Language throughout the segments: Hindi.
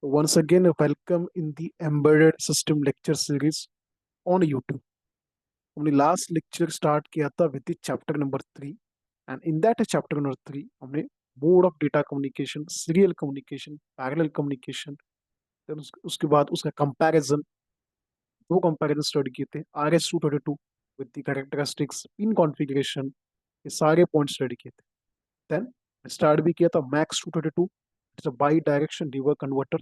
Once again, welcome in the Embedded System lecture series on YouTube. हमने लास्ट लेक्चर स्टार्ट किया था with chapter number 3 and in that chapter number 3 हमने mode of data communication, serial communication, parallel communication, then उसके बाद उसका कंपैरिजन, दो कंपैरिजन स्टडी किए थे। RS-232 with the characteristics, pin configuration, ये सारे पॉइंट स्टडी किए थे। देन स्टार्ट भी किया था MAX-232, it's a by direction reverse converter.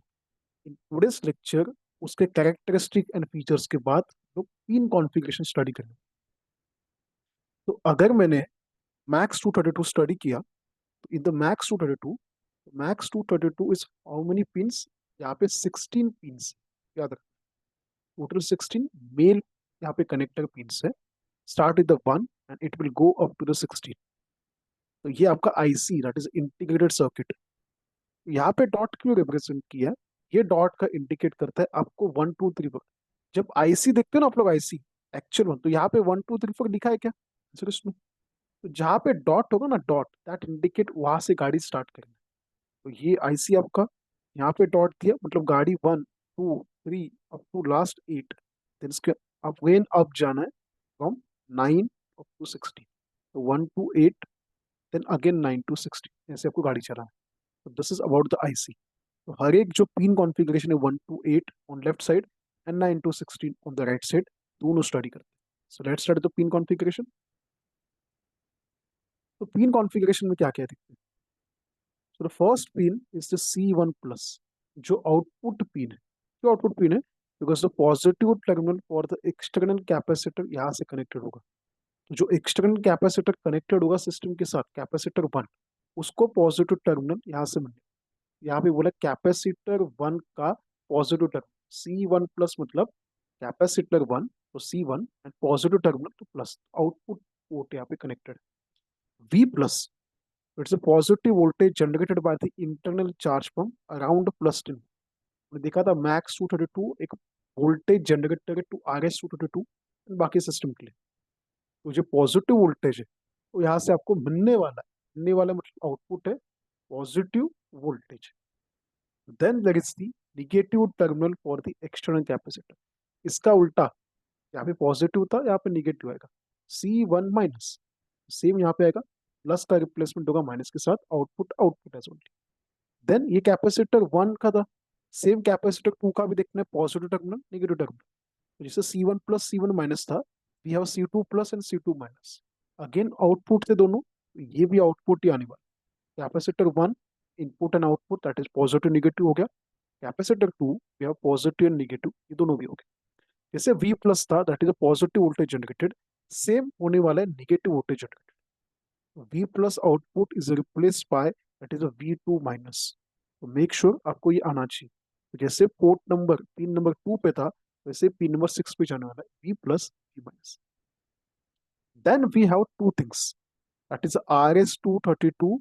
In today's lecture उसके कैरेक्टरिस्टिक एंड फीचर्स के बाद लोग पिन कॉन्फ़िगरेशन स्टडी करेंगे। तो अगर मैंने MAX-232 स्टडी किया, तो in the MAX-232 is how many pins? यहाँ पे 16 पिंस, याद रख, टोटल 16 मेल यहाँ पे कनेक्टर पिंस है। Start with the 1 and it will go up to the 16। तो ये आपका IC, that is integrated circuit. यहाँ पे डॉट क्यों रिप्रेजेंट किया? ये डॉट का इंडिकेट करता है आपको 1 2 3 पर। जब आईसी देखते हो ना आप लोग, आईसी एक्चुअल वन, तो यहाँ पे 1 2 3 4 लिखा है क्या आंसर इसमें? तो जहाँ पे डॉट होगा ना, डॉट दैट इंडिकेट वहां से गाड़ी स्टार्ट करना। तो ये आईसी आपका, यहाँ पे डॉट दिया मतलब गाड़ी 1 2 3 अप टू लास्ट 8। देन इसके अब वेन अप जाना है फ्रॉम 9 अप टू 16। तो 1 to 8, देन अगेन 9 to 16, ऐसे आपको गाड़ी चलाना है। तो this is about the IC. तो हर एक जो पिन कॉन्फ़िगरेशन है 1 to 8 on left side and 9 to 16 on the right side, दोनों स्टडी करते हैं। So let's start the pin configuration. तो पिन कॉन्फ़िगरेशन में क्या क्या दिखते हैं? So the first pin is the C1 plus, जो आउटपुट पिन है। क्यों आउटपुट पिन है? Because the positive terminal for the external capacitor यहाँ से कनेक्टेड होगा। तो जो एक्सटर्नल कैपेसिटर कनेक्टेड होगा सिस्टम के साथ, कैपेसिटर 1, उसको पॉजिटिव टर्मिनल यहाँ से मिलेगा। यहाँ पे बोला कैपेसिटर 1 का पॉजिटिव टर्मिनल C1 प्लस, मतलब कैपेसिटर 1 तो C1 एंड पॉजिटिव टर्मिनल तो प्लस, आउटपुट पोर्ट यहाँ पे कनेक्टेड है। V plus, it's a positive voltage generated by the internal charge pump around +10। हमने देखा था MAX-232 एक वोल्टेज जनरेटर है टू RS-232 बाकी सिस्टम के लिए। तो जो पॉजिटिव वोल्टेज है वो यहाँ से आपको मिलने वाला है। मिलने वाला मतलब आउटपुट है positive voltage. Then there is the negative terminal for the external capacitor. इसका उल्टा, यहाँ पे पॉजिटिव था, यहाँ पे निगेटिव आएगा, C1 माइनस। सेम यहाँ पे आएगा, प्लस का रिप्लेसमेंट होगा माइनस के साथ, output output as only. Then ये कैपेसिटर 1 का था, सेम कैपेसिटर 2 का भी देखना है, पॉजिटिव टर्मिनल नेगेटिव टर्मिनल। तो जैसे C1 प्लस C1 माइनस था, we have C2 plus and C2 minus. Again output थे दोनों, तो ये भी आउटपुट ही आने वाला। Capacitor 1 input and output, that is positive negative हो गया। Capacitor 2 we have positive and negative, ये दोनों भी हो गए। जैसे V प्लस था, that is a positive voltage generated, same होने वाला है negative voltage generated. V plus output is replace by that is a V2 minus. तो मेक श्योर आपको ये आना चाहिए। तो जैसे पोर्ट नंबर पिन नंबर 2 पे था, वैसे पिन नंबर 6 पे जाने वाला है, V plus V minus. Then we have two things, that is RS-232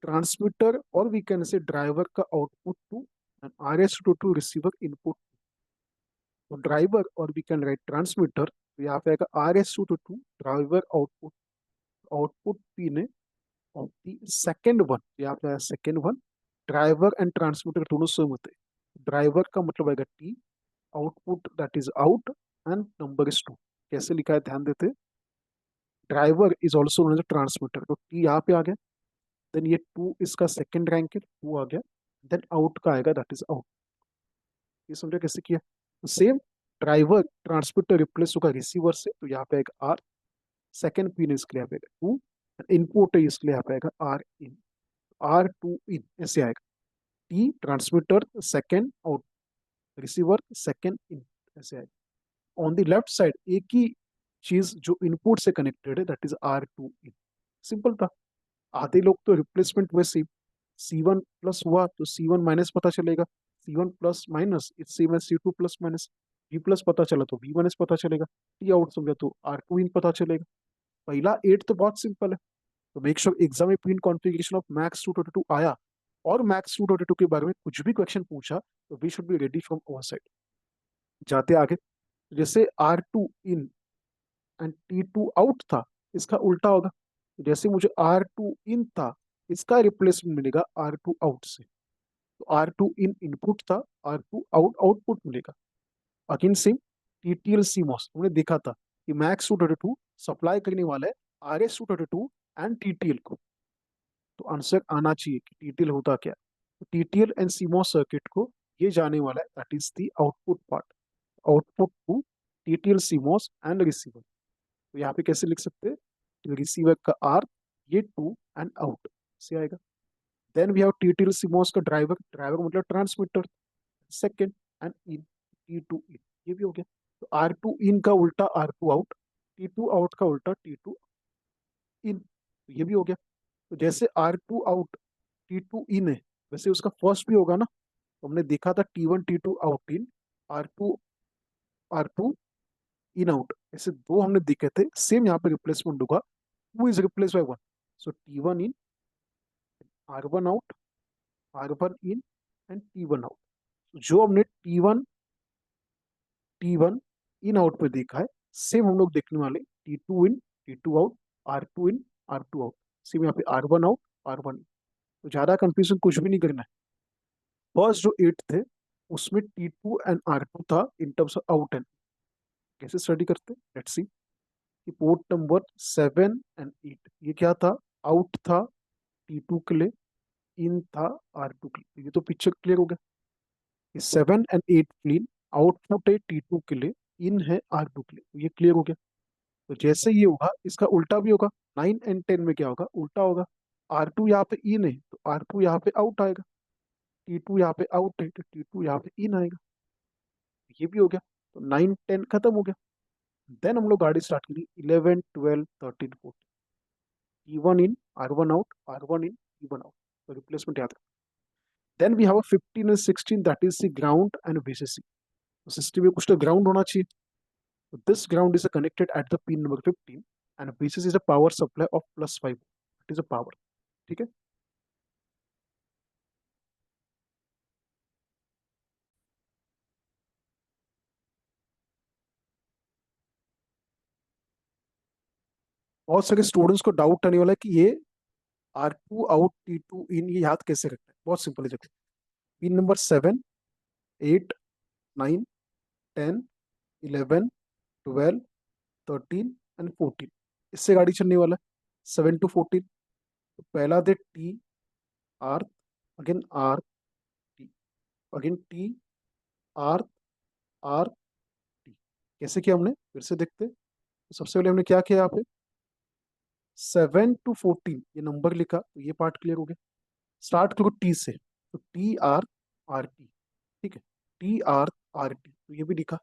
transmitter, और वी कैन से ड्राइवर का output two, and RS-222 receiver input. तो ड्राइवर और वी कैन राइट ट्रांसमीटर, तो यहाँ पे आएगा RS-222 driver output. Output pin है ऑफ द सेकेंड वन, यहाँ पे second one. Driver and transmitter दोनों सेम होते हैं। ड्राइवर का मतलब आएगा T, output that is out, and number is 2। कैसे लिखा है ध्यान देते। Driver is also known as transmitter, तो T यहाँ पे आ गया। देन ये 2 इसका सेकेंड रैंक है, 2 आ गया। देन आउट का आएगा, दैट इज आउट। ये समझा कैसे किया? तो सेम, ड्राइवर ट्रांसमीटर रिप्लेस होगा रिसीवर से, तो यहाँ पे आएगा R। सेकेंड पिन इसके लिए यहाँ पे आएगा 2, इनपुट है इसके लिए यहाँ पे आएगा R इन, R2 इन, ऐसे आएगा। T transmitter second out, receiver second in, ऐसे आएगा। ऑन द लेफ्ट साइड एक ही चीज जो इनपुट से कनेक्टेड है, that is R2 in. Simple था। आधे लोग तो रिप्लेसमेंट हुए, C1 प्लस हुआ तो C1 माइनस पता चलेगा, C1 plus minus it's same as C2 plus minus. V plus पता चला तो V माइनस पता चलेगा, T आउट समझा तो R2 इन पता चलेगा। पहला 8 तो बहुत सिंपल है। तो मेक श्योर एग्जाम में पिन कॉन्फ़िगरेशन ऑफ MAX-232 आया, और MAX-232 के बारे में कुछ भी क्वेश्चन पूछा, तो we should be ready from our side. जाते आगे, जैसे R2 in and T2 out था, इसका उल्टा होगा। तो जैसे मुझे R2 इन था, इसका रिप्लेसमेंट मिलेगा R2 आउट से। तो R2 इन इनपुट था, R2 आउट आउटपुट मिलेगा। अगेन सेम TTL CMOS हमने देखा था कि मैक्स 232 सप्लाई करने वाला है RS 232 एंड TTL को। तो आंसर आना चाहिए कि TTL होता क्या। तो TTL एंड CMOS सर्किट को ये जाने वाला है, that is the output part, output to TTL CMOS and receiver. तो यहाँ पे कैसे लिख सकते हैं, रिसीवर का आर, ये टू एंड आउट से आएगा। Then we have TTL CMOS का ड्राइवर, ड्राइवर मतलब transmitter, second and in, T2 in, ये भी हो गया। तो R2 इन का उल्टा R2 आउट, T2 आउट का उल्टा T2 इन, तो ये भी हो गया। तो जैसे R2 आउट T2 इन है, वैसे उसका फर्स्ट भी होगा ना। तो हमने देखा था T1 T2 out in, R2 in out, ऐसे दो हमने देखे थे। सेम यहाँ पे रिप्लेसमेंट होगा, two is replace by one. So T1 in, R1 out, R1 in and T1 out. जो हमने T1 इन आउट पे देखा है, सेम हम लोग देखने वाले T2 इन, T2 आउट, R2 इन, R2 आउट। सेम यहाँ पे R1 आउट, R1 इन। तो ज्यादा कंफ्यूजन कुछ भी नहीं करना है। फर्स्ट जो 8 थे उसमें T2 एंड R2 था in terms of out and. कैसे स्टडी करते हैं, लेट्स सी। कि पोर्ट नंबर 7 एंड 8 ये क्या था, आउट था T2 के लिए, इन था R2 के लिए। ये तो पिक्चर क्लियर हो गया। 7 एंड 8 क्लीन, आउटपुट है T2 के लिए, इन है R2 के लिए। तो ये क्लियर हो गया। तो जैसे ये होगा इसका उल्टा भी होगा। 9 एंड 10 में क्या होगा, उल्टा होगा। R2 यहाँ पे इन है तो R2 यहाँ पे आउट आएगा, T2 यहाँ पे आउट है तो T2 यहाँ पे इन आएगा। ये भी हो गया। तो 9 10 खत्म हो गया। देन हम लोग गाड़ी स्टार्ट करी 11 12 13 14, T1 in, R1 out, R1 in, T1 out. तो रिप्लेसमेंट याद रखना। Then we have 15 and 16, that is the ground and VCC। तो सिस्टम में कुछ तो ग्राउंड होना चाहिए। So this ground is connected at the pin number 15 and VCC is a power supply of +5. It is a power. ठीक है। बहुत सारे स्टूडेंट्स को डाउट आने वाला है कि ये R2 आउट T2 इन ये याद कैसे रखना है। बहुत सिंपल है। देखो, पिन नंबर 7 8 9 10 11 12 13 एंड 14, इससे गाड़ी चलने वाला है। 7 to 14, तो पहला दे T R, again R T, again T R T। कैसे किया हमने, फिर से देखते हैं। तो सबसे पहले हमने क्या किया, यहाँ पे 7 to 14 ये नंबर लिखा, तो ये पार्ट क्लियर हो गया। स्टार्ट करो टी से, तो TR RT, ठीक है, TR RT, तो ये भी लिखा।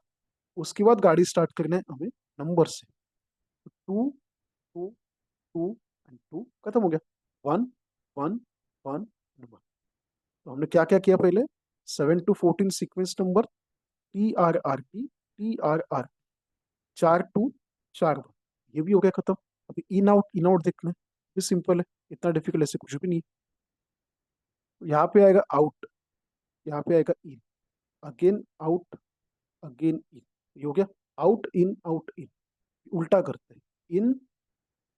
उसके बाद गाड़ी स्टार्ट करना है हमें नंबर से। तो 2 2 2 एंड 2 खत्म हो गया। 1 1 1 1। तो हमने क्या क्या किया पहले, 7 to 14 sequence number, TR RT, चार टू चार वन, ये भी हो गया खत्म। अभी इन आउट देखना है, ये सिंपल है, इतना डिफिकल्ट ऐसे कुछ भी नहीं है। तो यहाँ पे आएगा आउट, यहाँ पे आएगा इन, अगेन आउट, अगेन इन, ये हो गया। आउट इन, उल्टा करते हैं, इन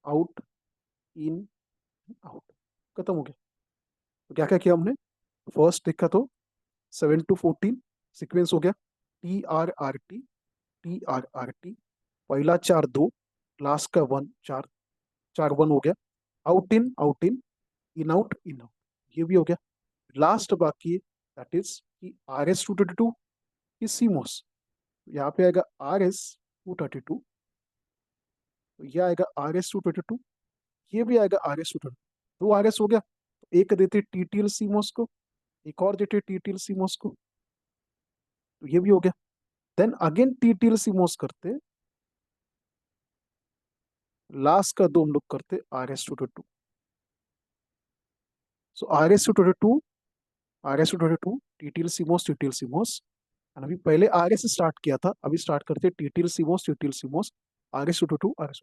आउट, इन आउट, खत्म हो गया। तो क्या क्या किया हमने, फर्स्ट देखा तो 7 to 14 सीक्वेंस हो गया, TR RT, पहला चार दो, लास्ट का वन, चार, चार वन हो गया। आउट इन, इन आउट, ये भी हो गया। लास्ट बाकी है, दैट इज कि RS 232 की CMOS। यहाँ पे आएगा RS 232, तो ये आएगा RS 232, ये भी आएगा RS 232। दो RS हो गया, तो एक देते TTL CMOS को, एक और देते TTL CMOS को, तो ये भी हो गया। देन अगेन TTL CMOS करते, लास्ट का दो हम लोग करते RS 232। सो RS 232 TTL CMOS, TTL CMOS। अभी पहले RS से स्टार्ट किया था, अभी स्टार्ट करते TTL CMOS, TTL CMOS, RS 222, RS।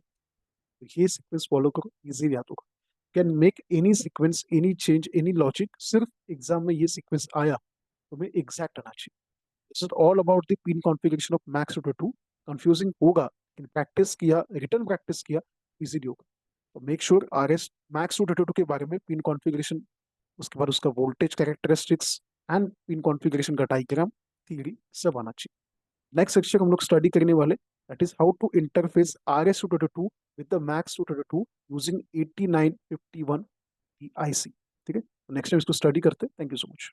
ये सीक्वेंस फॉलो करो, इजी याद होगा। Can make any sequence, any change, any logic, सिर्फ एग्जाम में ये सीक्वेंस आया तुम्हें एग्जैक्ट आना चाहिए। This is all about the pin configuration of max 222। Confusing होगा लेकिन प्रैक्टिस किया, रिटर्न प्रैक्टिस किया, इजीली होगा। तो मेक श्योर RS मैक्स 222 के बारे में पिन कॉन्फ़िगरेशन, उसके बाद उसका voltage characteristics, and pin configuration का डायग्राम थ्योरी सब आना चाहिए। नेक्स्ट सेक्शन हम लोग स्टडी करने वाले, that is how to interface RS-232 with the MAX-232 using 8951 की आईसी। ठीक है, नेक्स्ट टाइम इसको स्टडी करते हैं। Thank you so much.